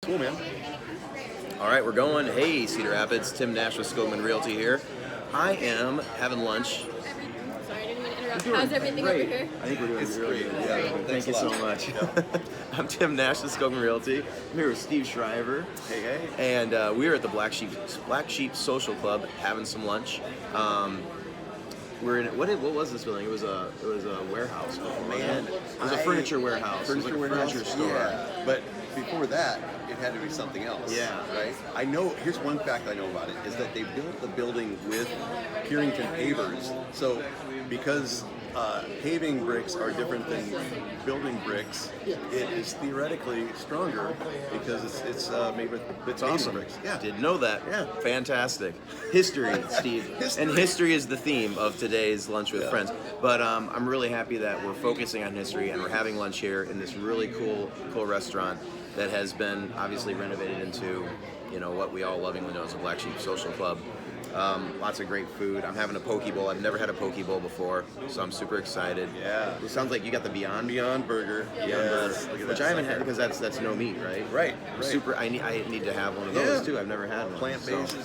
Cool, man. All right, we're going. Hey, Cedar Rapids. Tim Nash with Skogman Realty here. I am having lunch. Sorry, I didn't mean to interrupt. How's everything over here? I think we're doing It's really great. good. Yeah, Thank thanks you a so lot. much. I'm Tim Nash with Skogman Realty. I'm here with Steve Shriver. Hey, hey. And we are at the Black Sheep Social Club having some lunch. We're in what was this building? It was a warehouse. Man, it was a furniture warehouse. It was like a furniture store. Yeah. But before that, it had to be something else. Yeah. Right? I know, here's one fact I know about it, is that they built the building with Purington pavers. So because paving bricks are different than building bricks, it is theoretically stronger because it's made with It's paving awesome. bricks. Yeah. Didn't know that. Yeah. Fantastic. History, Steve. History. And history is the theme of today's Lunch with Yeah. Friends. But I'm really happy that we're focusing on history and we're having lunch here in this really cool restaurant that has been obviously renovated into, what we all lovingly know as a Black Sheep Social Club. Lots of great food. I'm having a poke bowl. I've never had a poke bowl before, so I'm super excited. Yeah. It sounds like you got the Beyond Burger. Beyond Yes. Burger, Look at which that I haven't had sucker. because that's no meat, right? Right. I'm super. I need to have one of those Yeah. too. I've never had one. Plant-based. So,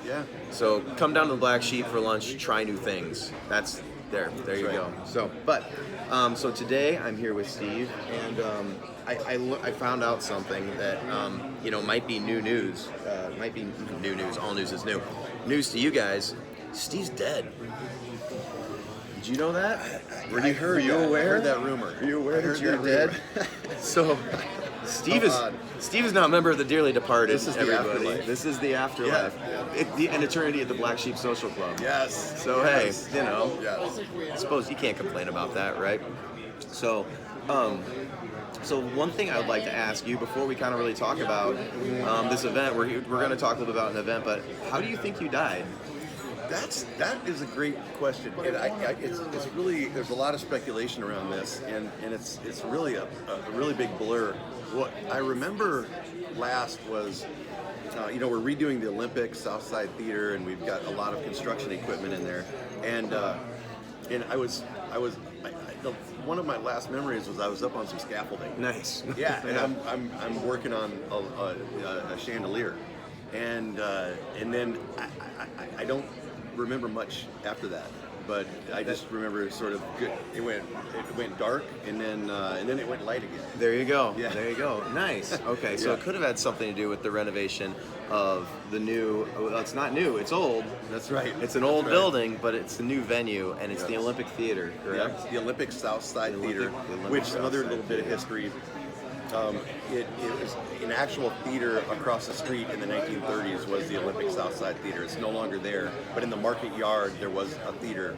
Yeah. so come down to the Black Sheep for lunch. Try new things. That's there. There you right. go. So today I'm here with Steve, and I found out something that might be new news. Might be new news. All news is new. News to you guys. Steve's dead. Did you know that? Were you aware? I heard that rumor. Are you aware I that heard you're that dead? rumor. So, Steve How odd. is not a member of the Dearly Departed. This is the everybody. afterlife. This is the afterlife. An eternity at the Black Sheep Social Club. Yes. So yes. hey, Yes. I suppose you can't complain about that, right? So, so one thing I would like to ask you before we kind of really talk about this event, we're going to talk a little bit about an event, but how do you think you died? That is a great question, and it's really, there's a lot of speculation around this, and it's really a really big blur. What I remember last was, we're redoing the Olympic Southside Theater, and we've got a lot of construction equipment in there, and one of my last memories was I was up on some scaffolding. Nice. Yeah, and I'm working on a chandelier, and then I don't remember much after that, but I just remember sort of good. It went dark, and then it went light again. There you go. Yeah. There you go. Nice. Okay, so Yeah. it could have had something to do with the renovation of the new. Well, it's not new. It's old. That's right. It's an old That's right. building, but it's a new venue, and it's the Yes. Olympic Theater, correct? Yeah, the Olympic Southside Theater, the Olympic which another Southside little bit of Theater. history. It was an actual theater across the street in the 1930s was the Olympic Southside Theater. It's no longer there, but in the market yard there was a theater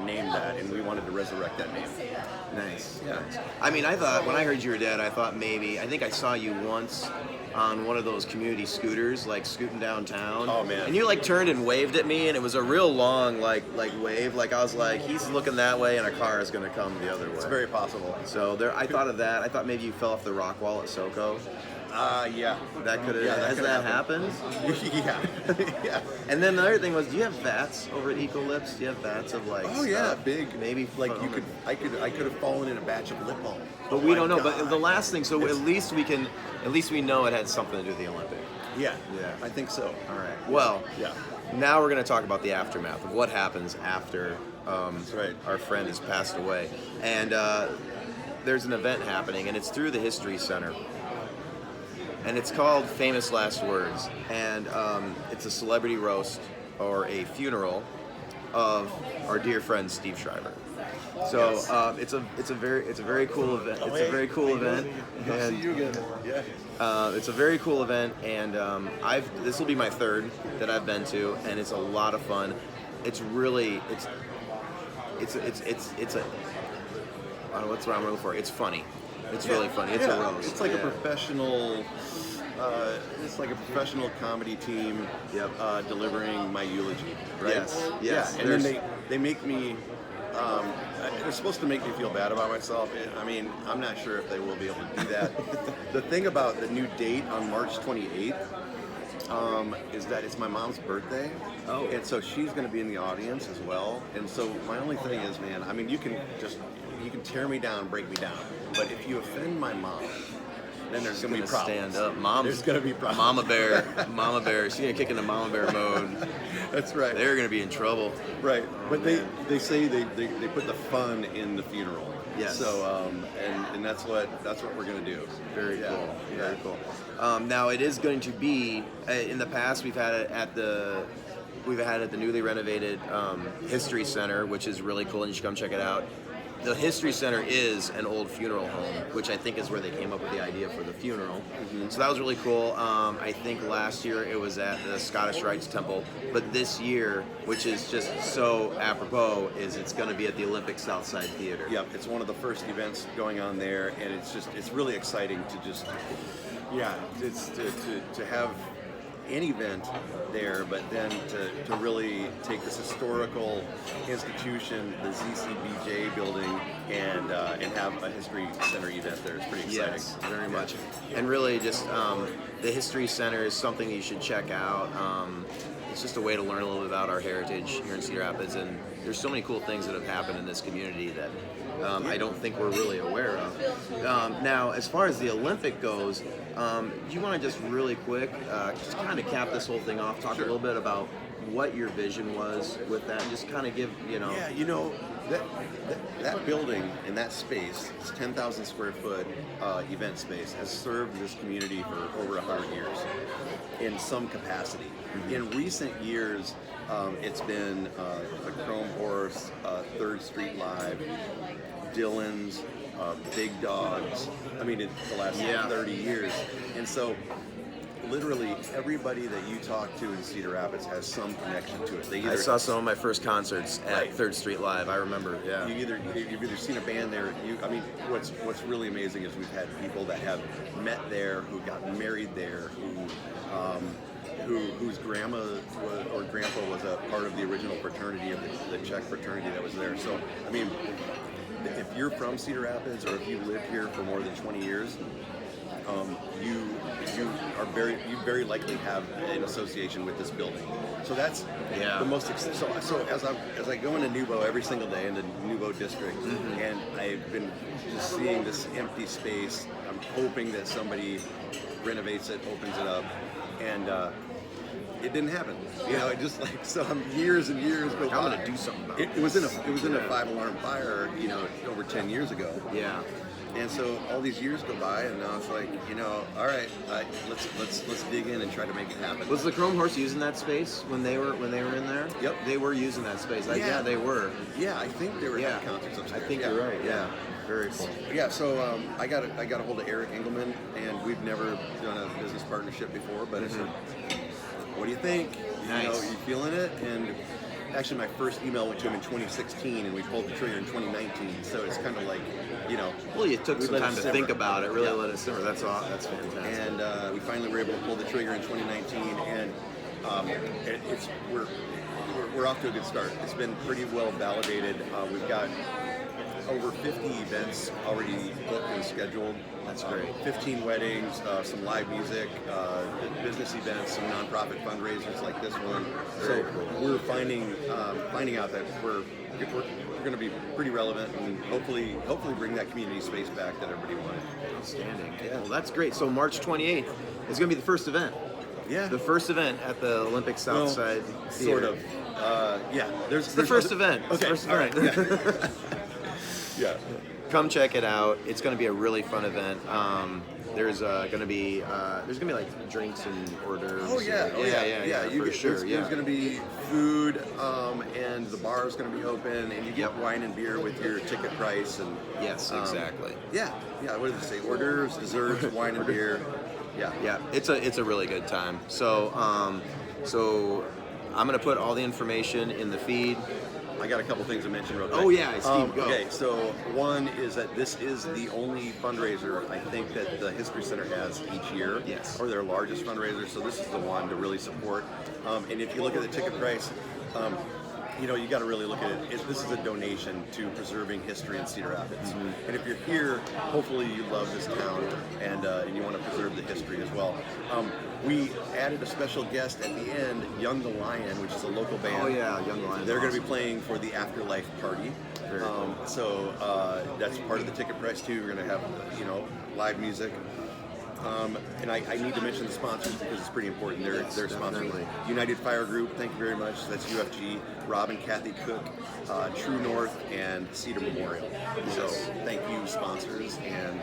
named that, and we wanted to resurrect that name. Nice. Yeah. Nice. I mean, I thought when I heard you were dead, I thought I think I saw you once on one of those community scooters, like scooting downtown. Oh, man. And you like turned and waved at me, and it was a real long like wave. Like I was like, he's looking that way, and a car is gonna come the other way. It's very possible. So there, I thought of that. I thought maybe you fell off the rock wall at SoCo. Yeah. That could have. Yeah, that has could that have happened? Yeah. Yeah. And then the other thing was, do you have vats over at Ecolips? Do you have vats of like? Oh yeah, stuff? big. Maybe like foam I could have fallen in a batch of lip balm. But we don't know. But the last thing, so at least we know it had something to do with the Olympic. Yeah. Yeah. I think so. All right. Well, Yeah. now we're going to talk about the aftermath of what happens after That's right. our friend has passed away. And there's an event happening, and it's through the History Center. And it's called Famous Last Words. And it's a celebrity roast or a funeral of our dear friend Steve Shriver. So Yes. it's a very cool event. It's a very cool event. See you again. Yeah. It's a very cool event, and this will be my third that I've been to, and it's a lot of fun. It's really it's a I don't know what's what I'm looking for. It's funny. It's really funny. It's a roast. It's like a Yeah. professional. It's like a professional comedy team. Yep. Delivering my eulogy. Right. Yes, yes. Yeah. And then they make me. They're supposed to make me feel bad about myself. I mean, I'm not sure if they will be able to do that. The thing about the new date on March 28th is that it's my mom's birthday. Oh. And so she's going to be in the audience as well. And so my only thing is, man, I mean, you can tear me down, break me down. But if you offend my mom, then there's going to be Gonna problems. stand up. Mom's There's going to be problems. Mama Bear. She's gonna kick into Mama Bear mode. That's right. They're gonna be in trouble. Right, but man. they say they put the fun in the funeral. Yes. So and that's what we're gonna do. Very Yeah, cool. yeah. Very cool. Now it is going to be in the past we've had it at the newly renovated History Center, which is really cool, and you should come check it out. The History Center is an old funeral home, which I think is where they came up with the idea for the funeral. Mm-hmm. So that was really cool. I think last year it was at the Scottish Rites Temple, but this year, which is just so apropos, is it's going to be at the Olympic Southside Theater. Yep, it's one of the first events going on there, and it's really exciting to just it's to have an event there, but then to really take this historical institution, the ZCBJ building, and have a History Center event there. It's pretty exciting. Yes, very much. And really just the History Center is something you should check out. It's just a way to learn a little bit about our heritage here in Cedar Rapids, and there's so many cool things that have happened in this community that I don't think we're really aware of. Now, as far as the Olympic goes, do you want to just really quick, just kind of cap this whole thing off, talk a little bit about what your vision was with that, and just kind of give, Yeah, that building and that space, this 10,000 square foot event space, has served this community for over 100 years in some capacity. In recent years, it's been the Chrome Horse, 3rd Street Live, Dylan's, Big Dogs. I mean, in the last 30 years. And so literally everybody that you talk to in Cedar Rapids has some connection to it. I saw some of my first concerts at 3rd Street Live. I remember, yeah. You've either seen a band there. What's really amazing is we've had people that have met there, who got married there, whose grandma or grandpa was a part of the original fraternity of the Czech fraternity that was there. So, I mean, if you're from Cedar Rapids or if you lived here for more than 20 years, you very likely have an association with this building. So that's the most. So as I go into Nubo every single day in the Nubo district, and I've been just seeing this empty space. I'm hoping that somebody renovates it, opens it up, and it didn't happen. It just years and years go by. I'm gonna do something about it. It was in a 5-alarm fire, over 10 years ago. Yeah. And so all these years go by, and now it's like, all right, let's dig in and try to make it happen. Was the Chrome Horse using that space when they were in there? Yep. They were using that space. Yeah, they were. Yeah, I think they were having concerts upstairs. I think you're right. Yeah. Very cool. Yeah, so I got a hold of Eric Engelman, and we've never done a business partnership before, but I said, what do you think? Nice. You feeling it? And actually, my first email went to him in 2016, and we pulled the trigger in 2019. So it's kind of like, Well, you took we some let it time to simmer. think about it, really let it simmer. That's fantastic. And we finally were able to pull the trigger in 2019, and we're off to a good start. It's been pretty well validated. We've got over 50 events already booked and scheduled. That's great. 15 weddings, some live music, business events, some nonprofit fundraisers like this one. Very So cool. we're finding out that we're going to be pretty relevant, and hopefully bring that community space back that everybody wanted. Outstanding. Yeah. Well, that's great. So March 28th is going to be the first event. Yeah. The first event at the Olympic Southside Sort Theater. of. Yeah. There's the first other- event. It's the Okay. first all right, event. Yeah. Come check it out. It's going to be a really fun event. There's going to be like drinks and hors d'oeuvres. Oh yeah, for sure. There's going to be food, and the bar is going to be open, and you get wine and beer with your ticket price. And Yes, exactly. Yeah. What did they say? Hors d'oeuvres, desserts, wine and beer. Yeah. Yeah, it's a really good time. So so I'm going to put all the information in the feed. I got a couple things to mention real quick. Oh yeah, Steve, go. Okay, so one is that this is the only fundraiser I think that the History Center has each year. Yes. Or their largest fundraiser, so this is the one to really support. And if you look at the ticket price, you got to really look at it. This is a donation to preserving history in Cedar Rapids. And if you're here, hopefully you love this town and you want to preserve the history as well. We added a special guest at the end, Young the Lion, which is a local band. Oh yeah, Young the Lion. They're going to be playing for the Afterlife Party. Very cool. So that's part of the ticket price too. We're going to have live music. And I need to mention the sponsors because it's pretty important. They're sponsoring definitely. United Fire Group. Thank you very much. That's UFG. Rob and Kathy Cook, True North, and Cedar Memorial. So thank you, sponsors, and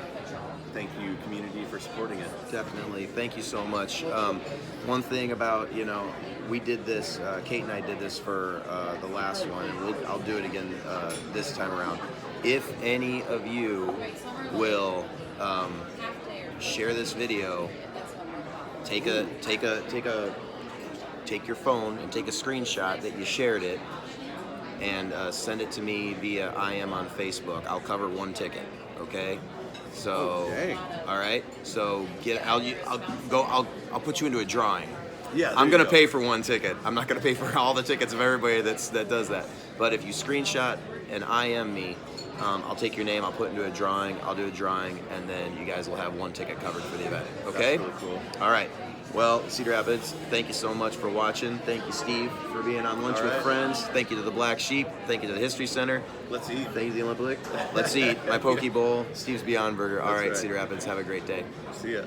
thank you, community, for supporting it. Definitely. Thank you so much. One thing about, we did this, Kate and I did this for the last one, and I'll do it again this time around. If any of you will share this video, take your phone and take a screenshot that you shared it and send it to me via IM on Facebook. I'll cover one ticket, okay? So, Okay. all right. So I'll put you into a drawing. Yeah, there I'm you gonna go. pay for one ticket. I'm not gonna pay for all the tickets of everybody that does that. But if you screenshot and IM me, I'll take your name. I'll put it into a drawing. I'll do a drawing, and then you guys will have one ticket covered for the event. Okay? That's really cool. All right. Well, Cedar Rapids, thank you so much for watching. Thank you, Steve, for being on Lunch All with right. Friends. Thank you to the Black Sheep. Thank you to the History Center. Let's eat. Thank you to the Olympic. Let's eat. My Poke Bowl, Steve's Beyond Burger. All That's right, right. Cedar Rapids, have a great day. See ya.